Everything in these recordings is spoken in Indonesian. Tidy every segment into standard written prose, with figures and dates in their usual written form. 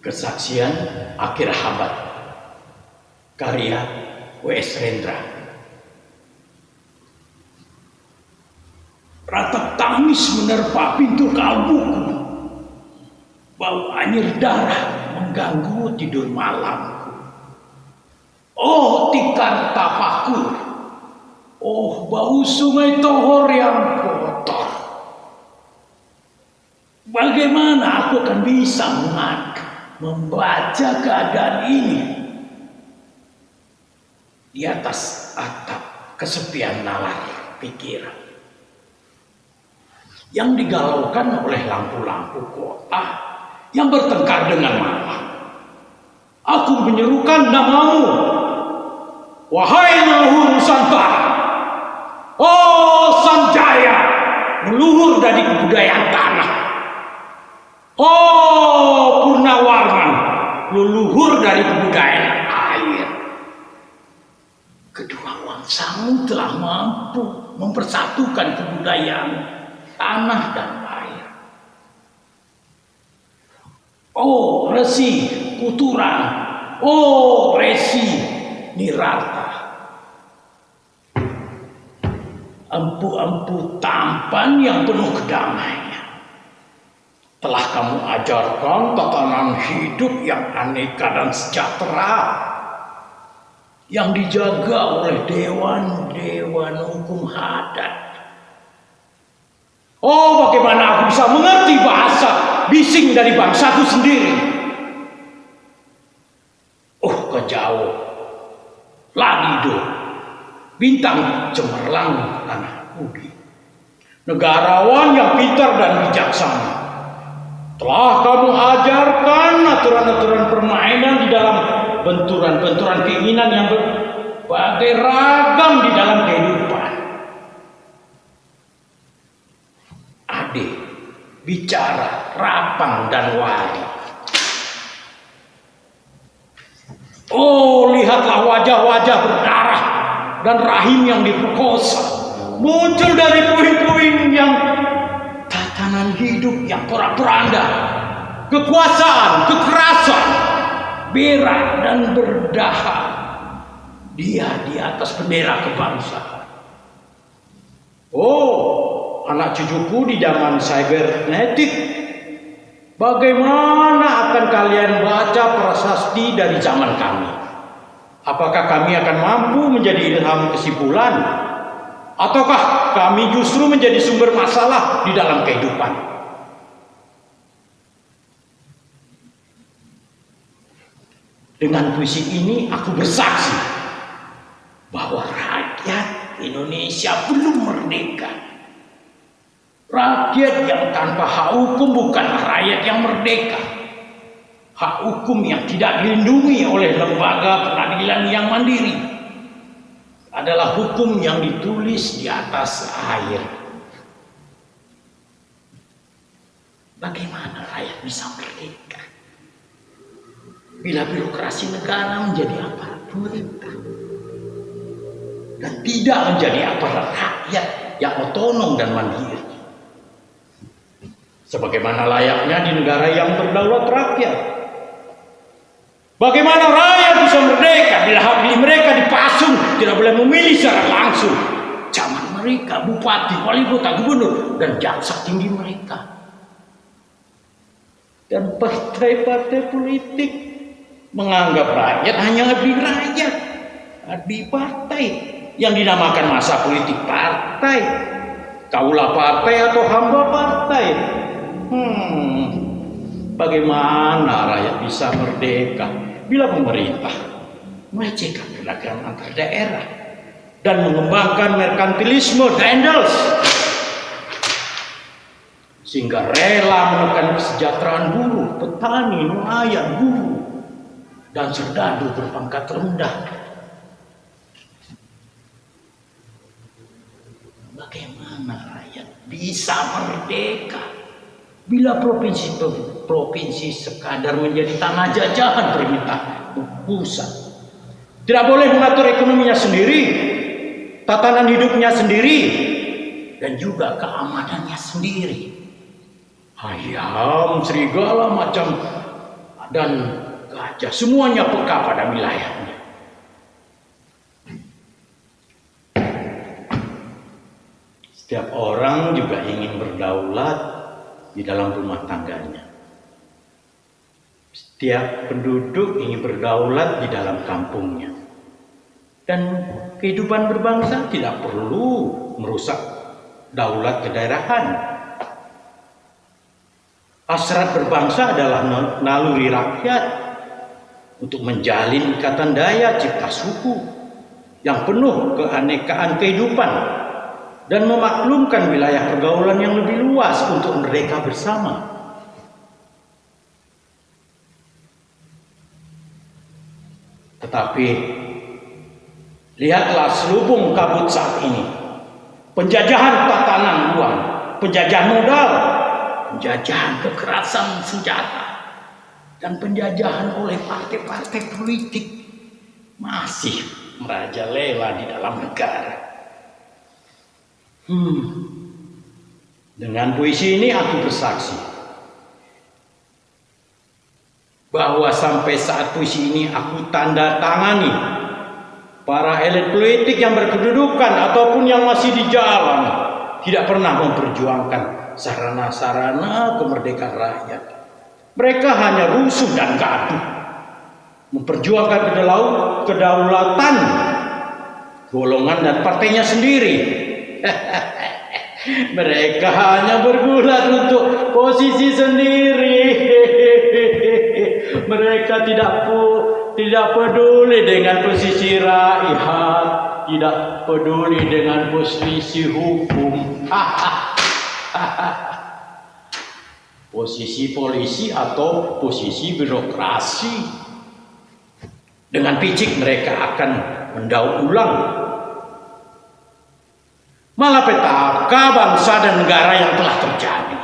Kesaksian Akhir Abad, karya W.S. Rendra. Ratap tangis menerpa pintu kalbuku. Bau anyir darah mengganggu tidur malamku. Oh tikar tapaku, oh bau sungai Tohor yang kotor. Bagaimana aku akan bisa membaca keadaan ini? Di atas atap kesepian nalar pikiran yang digalaukan oleh lampu-lampu kota yang bertengkar dengan malam. Aku menyerukan namamu, wahai leluhur Nusantara. Oh Sanjaya, leluhur dari kebudayaan tanah. Oh Purnawarman, leluhur dari kebudayaan air. Kedua wangsamu telah mampu mempersatukan kebudayaan tanah dan air. Oh Resi Kuturan, oh Resi Nirata, empu-empu tampan yang penuh kedamaian. Telah kamu ajarkan tatanan hidup yang aneka dan sejahtera, yang dijaga oleh dewan-dewan hukum adat. Oh, bagaimana aku bisa mengerti bahasa bising dari bangsaku sendiri? Oh, kejauh Ladido, bintang cemerlang tanah budi, negarawan yang pintar dan bijaksana. Telah kamu ajarkan aturan-aturan permainan di dalam benturan-benturan keinginan yang berbagai ragam di dalam kehidupan. Ade, bicara, rapang, dan wali. Oh, lihatlah wajah-wajah berdarah dan rahim yang diperkosa muncul dari puing-puing yang tatanan hidup yang porak-poranda, kekuasaan, kekerasan, berak dan berdahak. Dia di atas bendera kebangsaan. Oh, anak cucuku di zaman cybernetik, bagaimana akan kalian baca prasasti dari zaman kami? Apakah kami akan mampu menjadi ilham kesimpulan? Ataukah kami justru menjadi sumber masalah di dalam kehidupan? Dengan puisi ini aku bersaksi bahwa rakyat Indonesia belum merdeka. Rakyat yang tanpa hak hukum bukanlah rakyat yang merdeka. Hak hukum yang tidak dilindungi oleh lembaga peradilan yang mandiri adalah hukum yang ditulis di atas air. Bagaimana rakyat bisa merdeka bila birokrasi negara menjadi aparat pemerintah dan tidak menjadi aparat rakyat yang otonom dan mandiri, sebagaimana layaknya di negara yang berdaulat rakyat? Bagaimana rakyat bisa merdeka bila hak pilih mereka dipasung, tidak boleh memilih secara langsung? Zaman mereka, bupati, wali kota, gubernur, dan jaksa tinggi mereka. Dan partai-partai politik menganggap rakyat hanya abdi rakyat, abdi partai, yang dinamakan masa politik partai, kaulah partai atau hamba partai. Bagaimana rakyat bisa merdeka bila pemerintah melecehkan perdagangan antar daerah dan mengembangkan merkantilisme dendels, sehingga rela menekan kesejahteraan buruh, petani, nelayan, guru, dan serdadu berpangkat rendah? Bagaimana rakyat bisa merdeka bila provinsi sekadar menjadi tanah jajahan perintah pusat? Tidak boleh mengatur ekonominya sendiri, tatanan hidupnya sendiri, dan juga keamanannya sendiri. Ayam, serigala, macam dan gajah, semuanya peka pada wilayahnya. Setiap orang juga ingin berdaulat di dalam rumah tangganya. Setiap penduduk ingin berdaulat di dalam kampungnya. Dan kehidupan berbangsa tidak perlu merusak daulat kedaerahan. Hasrat berbangsa adalah naluri rakyat untuk menjalin ikatan daya cipta suku yang penuh keanekaan kehidupan dan memaklumkan wilayah pergaulan yang lebih luas untuk merdeka bersama. Tetapi lihatlah selubung kabut saat ini. Penjajahan tatanan uang, penjajahan modal, penjajahan kekerasan senjata, dan penjajahan oleh partai-partai politik masih merajalela di dalam negara. Dengan puisi ini aku bersaksi bahwa sampai saat puisi ini aku tanda tangani, para elit politik yang berkedudukan ataupun yang masih di jalan tidak pernah memperjuangkan sarana-sarana kemerdekaan rakyat. Mereka hanya rusuh dan gaduh, memperjuangkan kedaulatan golongan dan partainya sendiri. Mereka hanya bergulat untuk posisi sendiri. Mereka tidak peduli dengan posisi rakyat, tidak peduli dengan posisi hukum. Posisi polisi atau posisi birokrasi. Dengan picik mereka akan mendaur ulang malapetaka bangsa dan negara yang telah terjadi.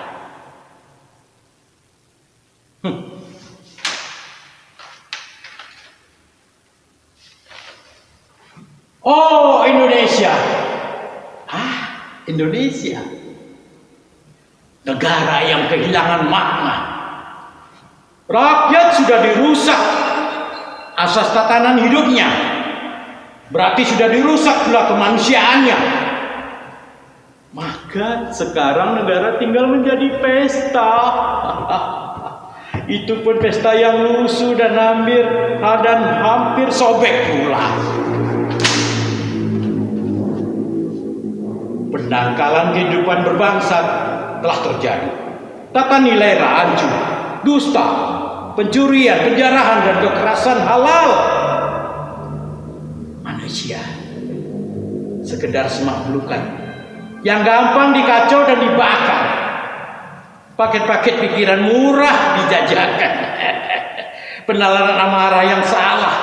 Oh, Indonesia. Indonesia. Negara yang kehilangan makna. Rakyat sudah dirusak asas tatanan hidupnya. Berarti sudah dirusak pula kemanusiaannya. Maka sekarang negara tinggal menjadi pesta. Itu pun pesta yang lusuh dan hampir sobek pula. Pendangkalan kehidupan berbangsa telah terjadi. Tata nilai rancu, dusta, pencurian, penjarahan, dan kekerasan halal. Manusia sekedar semak belukar yang gampang dikacau dan dibakar. Paket-paket pikiran murah dijajakan. Penalaran amarah yang salah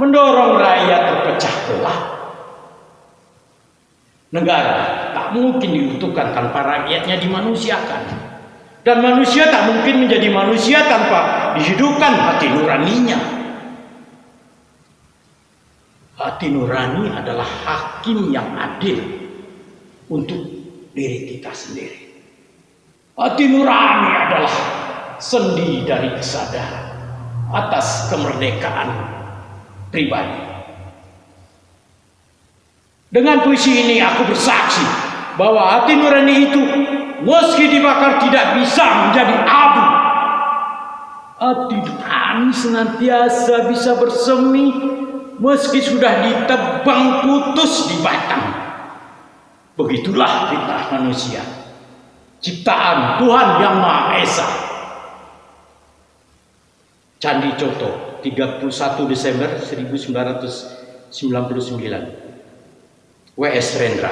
mendorong rakyat terpecah belah. Negara tak mungkin diutuhkan tanpa rakyatnya dimanusiakan. Dan manusia tak mungkin menjadi manusia tanpa dihidupkan hati nuraninya. Hati nurani adalah hakim yang adil untuk diri kita sendiri. Hati nurani adalah sendi dari kesadaran atas kemerdekaan pribadi. Dengan puisi ini aku bersaksi bahwa hati nurani itu meski dibakar tidak bisa menjadi abu. Hati nurani senantiasa bisa bersemi meski sudah ditebang putus di batang. Begitulah fitrah manusia, ciptaan Tuhan Yang Maha Esa. Candi Coto, 31 Desember 1999. W.S. Rendra.